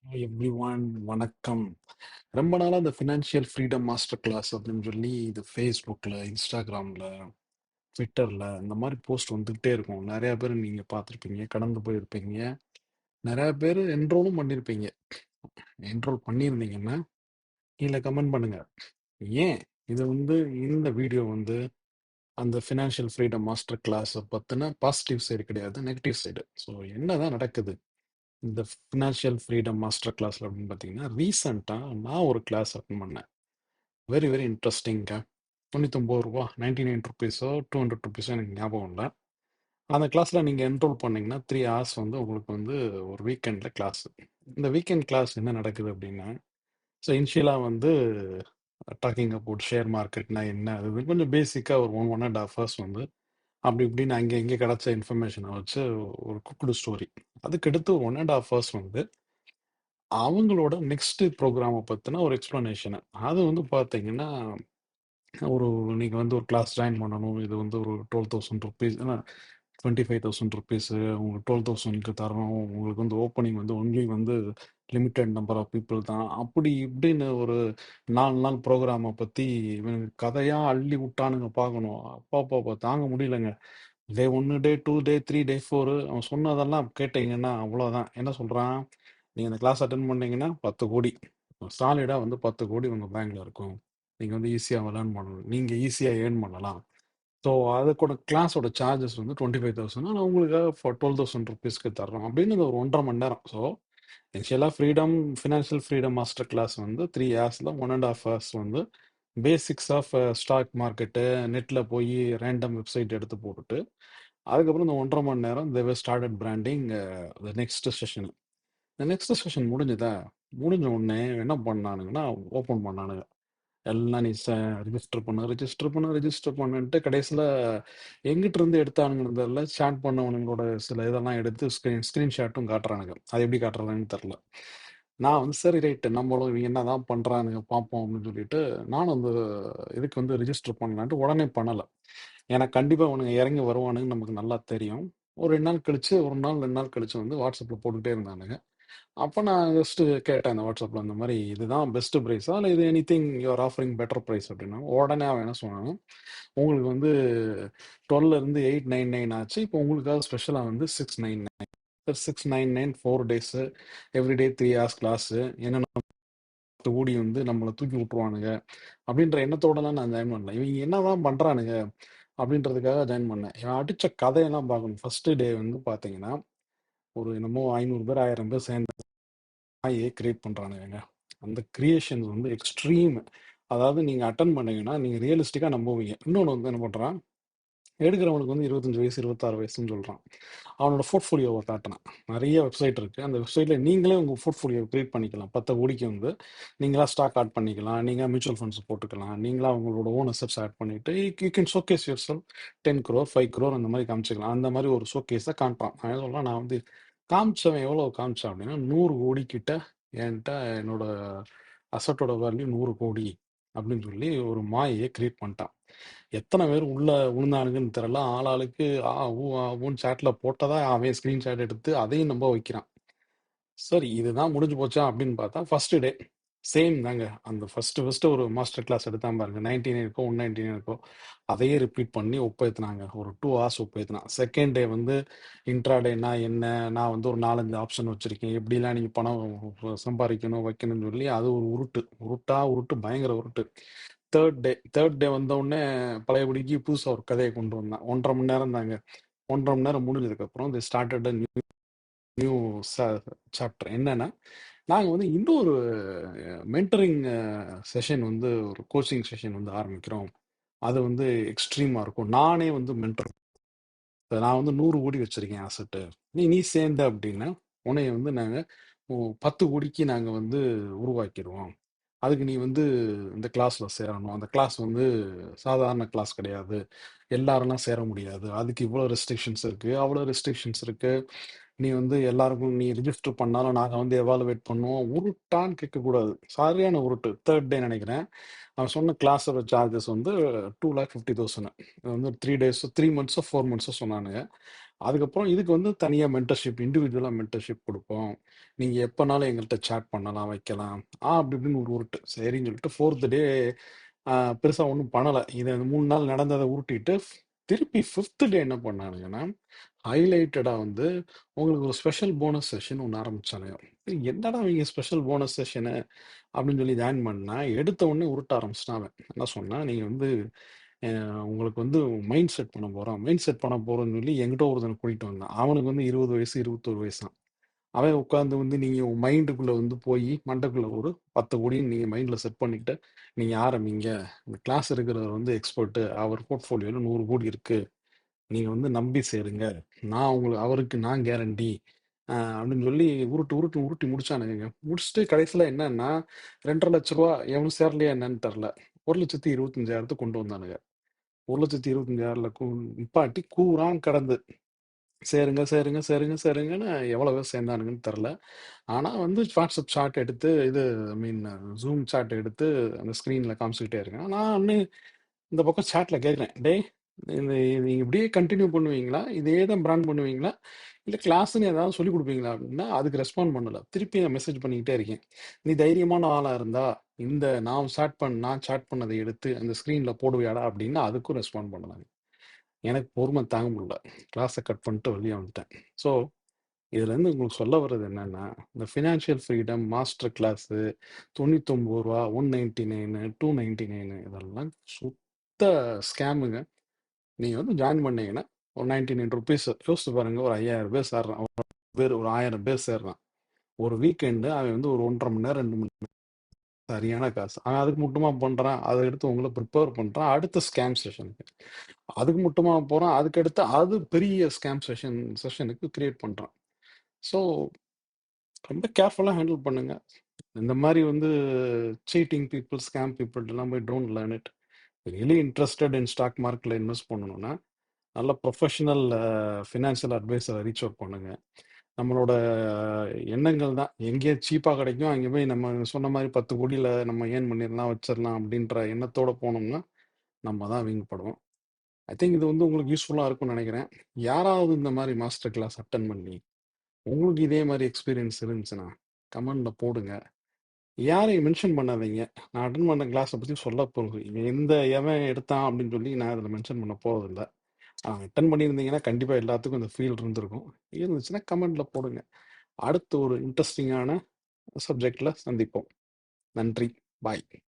Everyone வணக்கம். ரொம்ப நாளா இந்த ஃபினான்ஷியல் ஃப்ரீடம் மாஸ்டர் கிளாஸ் அப்படின்னு சொல்லி இது ஃபேஸ்புக்கில், இன்ஸ்டாகிராமில், ட்விட்டரில் இந்த மாதிரி போஸ்ட் வந்துகிட்டே இருக்கும். நிறைய பேர் நீங்கள் பார்த்துருப்பீங்க, கடந்து போயிருப்பீங்க. நிறைய பேர் என்ரோலும் பண்ணியிருப்பீங்க. என்ரோல் பண்ணியிருந்தீங்கன்னா கீழே கமெண்ட் பண்ணுங்க. ஏன் இது இந்த வீடியோ அந்த ஃபினான்ஷியல் ஃப்ரீடம் மாஸ்டர் கிளாஸை பற்றின பாசிட்டிவ் சைடு கிடையாது, நெகட்டிவ் சைடு. ஸோ என்னதான் நடக்குது இந்த ஃபினான்ஷியல் ஃப்ரீடம் மாஸ்டர் கிளாஸ்ல அப்படின்னு பார்த்தீங்கன்னா, ரீசெண்டாக நான் ஒரு கிளாஸ் அட்டன் பண்ணேன். வெரி வெரி இன்ட்ரெஸ்டிங்காக. ரூ. 99 $200 எனக்கு ஞாபகம் இல்லை. அந்த கிளாஸில் நீங்கள் என்ரோல் பண்ணீங்கன்னா 3 hours உங்களுக்கு ஒரு வீக்கெண்டில் கிளாஸ். இந்த வீக்கெண்ட் கிளாஸ் என்ன நடக்குது அப்படின்னா, ஸோ இனிஷியலாக டாக்கிங் அபவுட் ஷேர் மார்க்கெட்னா என்ன, அது கொஞ்சம் பேசிக்காக ஒரு 1.5 hours அப்படி இப்படின்னு அங்கே இங்கே கிடைச்ச இன்ஃபர்மேஷனை வச்சு ஒரு குக்குடு ஸ்டோரி. அதுக்கடுத்து ஒரு 1.5 hours அவங்களோட நெக்ஸ்ட் ப்ரோக்ராமை பற்றின ஒரு எக்ஸ்ப்ளனேஷன். அது பார்த்தீங்கன்னா, ஒரு நீங்கள் ஒரு கிளாஸ் ஜாயின் பண்ணணும், இது ஒரு ₹12,000 ₹25,000 உங்களுக்கு 12,000க்கு தரோம், உங்களுக்கு opening only limited number of people தான், அப்படி இப்படின்னு ஒரு 4 நாள் ப்ரோக்ராமை பற்றி கதையாக அள்ளி விட்டானுங்க. பார்க்கணும், அப்பா அப்பா அப்பா தாங்க முடியலங்க. டே 1, டே 2, டே 3, டே 4 அவன் சொன்னதெல்லாம் கேட்டீங்கன்னா அவ்வளோதான். என்ன சொல்கிறான், நீங்கள் இந்த கிளாஸ் அட்டன் பண்ணீங்கன்னா 10 கோடி சாலிடாக 10 கோடி உங்கள் பேங்க்ல இருக்கும். நீங்கள் ஈஸியாக லேர்ன் பண்ணணும், நீங்கள் ஈஸியாக ஏர்ன் பண்ணலாம். ஸோ அதுக்கூட கிளாஸோட சார்ஜஸ் 25,000, ஆனால் உங்களுக்காக ஃபார் ₹12,000 தர்றோம் அப்படின்னு ஒரு 1.5 மணி நேரம். ஸோ இனிஷியலாக financial freedom master class 3 hours 1.5 hours basics of stock market, நெட்டில் போய் ரேண்டம் வெப்சைட் எடுத்து போட்டுட்டு, அதுக்கப்புறம் இந்த 1.5 மணி நேரம் தேவ started branding the next session. இந்த நெக்ஸ்ட் செஷன் முடிஞ்ச உடனே என்ன பண்ணானுங்கன்னா, ஓப்பன் பண்ணானுங்க. எல்லாம் நீ ரிஜிஸ்டர் பண்ணுன்ட்டு கடைசியில் எங்கிட்ட இருந்து எடுத்தானுங்கன்னு தெரில. ஸ்டார்ட் பண்ணவனுங்களோட சில இதெல்லாம் எடுத்து ஸ்க்ரீன்ஷாட்டும் காட்டுறானுங்க. அது எப்படி காட்டுறாங்கன்னு தெரில. நான் சரி ரைட்டு, நம்மளும் இவங்க என்ன தான் பண்ணுறானுங்க பார்ப்போம் அப்படின்னு சொல்லிட்டு நானும் இதுக்கு ரிஜிஸ்டர் பண்ணலான்ட்டு உடனே பண்ணலை. எனக்கு கண்டிப்பாக அவனுங்க இறங்கி வருவானுங்க நமக்கு நல்லா தெரியும். ஒரு 2 நாள் கழிச்சு, 1 நாள் 2 நாள் கழிச்சு வாட்ஸ்அப்பில் போட்டுக்கிட்டே இருந்தானுங்க. அப்போ நான் ஜஸ்ட் கேட்டேன் அந்த வாட்ஸ்அப்பில், அந்த மாதிரி இதுதான் பெஸ்ட் ப்ரைஸா இல்லை இது anything you're offering better price அப்படின்னா, உடனே அவன் என்ன சொன்னான், உங்களுக்கு 12 இருந்து 899 ஆச்சு, இப்போ உங்களுக்காக ஸ்பெஷலாக 699. 699 4 days, எவ்ரிடே 3 hours கிளாஸு, என்னென்ன கூடி நம்மளை தூக்கி விட்டுருவானுங்க அப்படின்ற எண்ணத்தோடலாம் நான் ஜாயின் பண்ணல. இவங்க என்னதான் பண்றானுங்க அப்படின்றதுக்காக ஜாயின் பண்ணேன். இவன் அடிச்ச கதையெல்லாம் பார்க்கணும். ஃபர்ஸ்ட் டே பார்த்தீங்கன்னா, ஒரு என்னமோ 500 பேர் 1000 பேர் சேர்ந்து நாயே கிரியேட் பண்றானுங்க. அந்த கிரியேஷன்ஸ் எக்ஸ்ட்ரீம். அதாவது நீங்க அட்டன் பண்ணீங்கன்னா நீங்க ரியலிஸ்டிக்கா நம்புவீங்க. இன்னொன்று என்ன பண்றான், எடுக்கிறவனுக்கு 25 வயசு 26 வயசுன்னு சொல்றான். அவனோட போர்ட்ஃபோலியோவை காட்டினான். நிறைய வெப்சைட் இருக்கு. அந்த வெப்சைட்ல நீங்களே உங்க போர்ட்ஃபோலியோ கிரியேட் பண்ணிக்கலாம். 10 கோடிக்கு நீங்களா ஸ்டாக் ஆட் பண்ணிக்கலாம், நீங்க மியூச்சுவல் ஃபண்ட்ஸ் போட்டுக்கலாம், நீங்களா உங்களோட ஓன் அசெட்ஸ் ஆட் பண்ணிட்டு you can showcase your self 10 crore 5 crore அந்த மாதிரி காமிச்சிக்கலாம். அந்த மாதிரி ஒரு ஷோகேஸை காட்டுறான். நான் என்ன சொல்றேன், நான் காமிச்சவன் எவ்வளோ காமிச்சான் அப்படின்னா 100 கோடி கிட்ட என்கிட்ட என்னோட அசட்டோட வேல்யூ 100 கோடி அப்படின்னு சொல்லி ஒரு மாயையை கிரியேட் பண்ணிட்டான். எத்தனை பேர் உள்ள விழுந்தானுங்கன்னு தெரியல. ஆளாளுக்கு ஊன்னு சேட்ல போட்டதா அவன் ஸ்கிரீன்ஷாட் எடுத்து அதையும் நம்ப வைக்கிறான். சரி, இதுதான் முடிஞ்சு போச்சா அப்படின்னு பார்த்தா, ஃபர்ஸ்ட் டே சேம் தாங்க. அந்த ஃபர்ஸ்ட் ஒரு மாஸ்டர் கிளாஸ் எடுத்தான் பாருங்க, 99 199 அதையே ரிப்பீட் பண்ணி ஒப்பேத்துனாங்க. ஒரு 2 hours ஒப்பேத்தினான். செகண்ட் டே இன்ட்ராடேனா என்ன, நான் ஒரு 4-5 ஆப்ஷன் வச்சிருக்கேன், எப்படிலாம் நீங்க பணம் சம்பாதிக்கணும் வைக்கணும்னு சொல்லி அது ஒரு உருட்டு பயங்கர உருட்டு. தேர்ட் டே வந்த உடனே பழையபடிக்கு புதுசா ஒரு கதையை கொண்டு வந்தான். 1.5 மணி நேரம் தாங்க. 1.5 மணி நேரம் முடிஞ்சதுக்கு அப்புறம் தி ஸ்டார்டட் நியூ சாப்டர். என்னன்னா, நாங்க இன்னொரு மென்டரிங் செஷன் ஒரு கோச்சிங் செஷன் ஆரம்பிக்கிறோம். அது எக்ஸ்ட்ரீமா இருக்கும். நானே மென்டர். நான் 100 கோடி வச்சிருக்கேன் அசட்டு. நீ சேர்ந்த அப்படின்னா உன்னைய நாங்க 10 கோடிக்கு நாங்க உருவாக்கிடுவோம். அதுக்கு நீ இந்த கிளாஸ்ல சேரணும். அந்த கிளாஸ் சாதாரண கிளாஸ் கிடையாது. எல்லாரெல்லாம் சேர முடியாது. அதுக்கு இவ்வளோ ரெஸ்ட்ரிக்ஷன்ஸ் இருக்கு, அவ்வளோ ரெஸ்ட்ரிக்ஷன்ஸ் இருக்கு. நீ வந்து எல்லாருக்கும் நீ ரிஜிஸ்டர் பண்ணாலும் நாங்க வந்து எவாலுவேட் பண்ணுவோம். உருட்டான்னு கேட்கக்கூடாது. சரியான உருட்டு. 3 டே நெனைக்கிறேன். அவன் சொன்ன கிளாஸோட சார்ஜஸ் வந்து 2,50,000. இது வந்து 3 டேஸ் 3 மந்த்ஸோ, 4 மந்த்ஸோ சொன்னானுங்க. அதுக்கப்புறம் இதுக்கு வந்து தனியா மென்டர்ஷிப், இண்டிவிஜுவலா மென்டர்ஷிப் குடுப்போம். நீங்க எப்பனாலும் எங்கள்ட்ட சாட் பண்ணலாம், வைக்கலாம். அப்படி இப்படின்னு ஒரு உருட்டு. சரின்னு சொல்லிட்டு 4த் டே பெருசா ஒண்ணும் பண்ணல. இத 3 நாள் நடந்தத உருட்டிட்டு, திருப்பி 5த் டே என்ன பண்ணானுங்கன்னா, ஹைலைட்டடா வந்து உங்களுக்கு ஒரு ஸ்பெஷல் போனஸ் செஷன் ஒண்ணு ஆரம்பிச்சானுங்க. என்னடா இவங்க ஸ்பெஷல் போனஸ் செஷனு அப்படின்னு சொல்லி ஜாயின் பண்ணா, எடுத்த உடனே உருட்ட ஆரம்பிச்சுட்டான் அவன். என்ன சொன்னா, நீங்க வந்து உங்களுக்கு வந்து மைண்ட் செட் பண்ண போறோம். மைண்ட் செட் பண்ண போறோம்ன்னு சொல்லி என்கிட்ட ஒருத்தன கூட்டிட்டு வந்தான். அவனுக்கு வந்து 20 வயசு, 21 வயசாம். அவன் உட்காந்து வந்து நீங்க உங்க மைண்டுக்குள்ள வந்து போய் மண்டைக்குள்ள ஒரு 10 கோடின்னு நீங்க மைண்ட்ல செட் பண்ணிக்கிட்டு, நீங்க ஆரம்பிங்க. இந்த கிளாஸ் எடுக்கிறவர் வந்து எக்ஸ்பர்ட். அவர் போர்ட்ஃபோலியோல 100 கோடி இருக்கு. நீங்க வந்து நம்பி சேருங்க. நான் உங்களுக்கு அவருக்கு நான் கேரண்டி. அப்படின்னு சொல்லி உருட்டு, உருட்டு, உருட்டி முடிச்சானுங்கங்க. முடிச்சுட்டு கடைசியில என்னன்னா, ரூ. 2,50,000 எவனும் சேரலையா என்னன்னு தெரியல. 1,25,000 கொண்டு வந்தானுங்க. 1,25,000 நிப்பாட்டி கூறான் கடந்து. சேருங்க, சேருங்க, சேருங்க, சேருங்கன்னு எவ்வளோ பேர் சேர்ந்தானுங்கன்னு தெரியல. ஆனா வந்து வாட்ஸ்அப் சாட் எடுத்து இது ஐ மீன் ஜூம் சாட் எடுத்து அந்த ஸ்க்ரீன்ல காமிச்சுக்கிட்டே இருக்கேன். நான் ஒண்ணு இந்த பக்கம் சாட்ல கேட்குறேன். டேய் இது நீங்க இப்படியே கண்டினியூ பண்ணுவீங்களா? இதே தான் பிராண்ட் பண்ணுவீங்களா? இல்ல கிளாஸ்ன்னு ஏதாவது சொல்லிக் குடுப்பீங்களா? அப்படின்னா அதுக்கு ரெஸ்பாண்ட் பண்ணல. திருப்பி நான் மெசேஜ் பண்ணிக்கிட்டே இருக்கேன். நீ தைரியமான ஆளா இருந்தா, இந்த நான் சாட் பண்ணதை எடுத்து அந்த ஸ்க்ரீன்ல போடுவியாடா? அப்படின்னா அதுக்கும் ரெஸ்பாண்ட் பண்ணல. எனக்கு பொறுமை தாங்க முடியல. கிளாஸ கட் பண்ணிட்டு வெளிய வந்துட்டேன். ஸோ இதுலேருந்து உங்களுக்கு சொல்ல வர்றது என்னன்னா, இந்த ஃபினான்ஷியல் ஃப்ரீடம் மாஸ்டர் கிளாஸு ரூ. 99 199 299 இதெல்லாம் சுத்த ஸ்கேமுங்க. நீங்க வந்து ஜாயின் பண்ணீங்கன்னா, ஒரு ₹99 யோசிச்சு பாருங்க. ஒரு 5000 பேர் சேர்றான். ஒரு 1000 பேர் சேர்றான். ஒரு வீக்கெண்டு அவன் வந்து ஒரு 1 1/2 மணி நேரம், 2 மணி நேரம் சரியான காசு. அவன் அதுக்கு மட்டுமா பண்றான்? அத எடுத்து உங்கள ப்ரிப்பேர் பண்றான். அடுத்த ஸ்கேம் செஷனுக்கு. அதுக்கு மட்டுமா போறான்? அதுக்கடுத்து அது பெரிய ஸ்கேம் செஷனுக்கு கிரியேட் பண்றான். ஸோ ரொம்ப கேர்ஃபுல்லா ஹேண்டில் பண்ணுங்க. இந்த மாரி வந்து சீட்டிங் பீப்பிள், ஸ்கேம் பீப்பிள்ட்டலாம் போய் don't learn it. Really interested in stock மார்க்கெட்ல இன்வெஸ்ட் பண்ணணும்னா, நல்ல ப்ரொஃபஷனல் ஃபினான்ஷியல் அட்வைசரை ரீச் அவுட் பண்ணுங்க. நம்மளோட எண்ணங்கள் தான் எங்கே சீப்பா கிடைக்கும், அங்கே போய் நம்ம சொன்ன மாரி 10 கோடியில நம்ம ஏர்ன் பண்ணிடலாம், வச்சிரலாம் அப்படின்ற எண்ணத்தோட போனோம்னா, நம்ம தான் வீழ்ப்படுவோம். ஐ திங்க் இது வந்து உங்களுக்கு யூஸ்ஃபுல்லா இருக்கும்னு நெனைக்கிறேன். யாராவது இந்த மாரி மாஸ்டர் கிளாஸ் அட்டெண்ட் பண்ணி, உங்களுக்கு இதே மாரி எக்ஸ்பீரியன்ஸ் இருந்துச்சுன்னா, கமெண்ட்ல போடுங்க. யாரையும் மென்ஷன் பண்ணாதீங்க. நான் அட்டெண்ட் பண்ண கிளாஸ பத்தி சொல்ல போறது. எவன் எடுத்தான் அப்படின்னு சொல்லி நான் அதில மென்ஷன் பண்ண போறதில்ல. அட்டெண்ட் பண்ணியிருந்தீங்கன்னா, கண்டிப்பா எல்லாத்துக்கும் இந்த ஃபீல் இருந்திருக்கும். இருந்துச்சுன்னா கமெண்ட்ல போடுங்க. அடுத்து ஒரு இன்ட்ரஸ்டிங்கான சப்ஜெக்ட்ல சந்திப்போம். நன்றி. பாய்.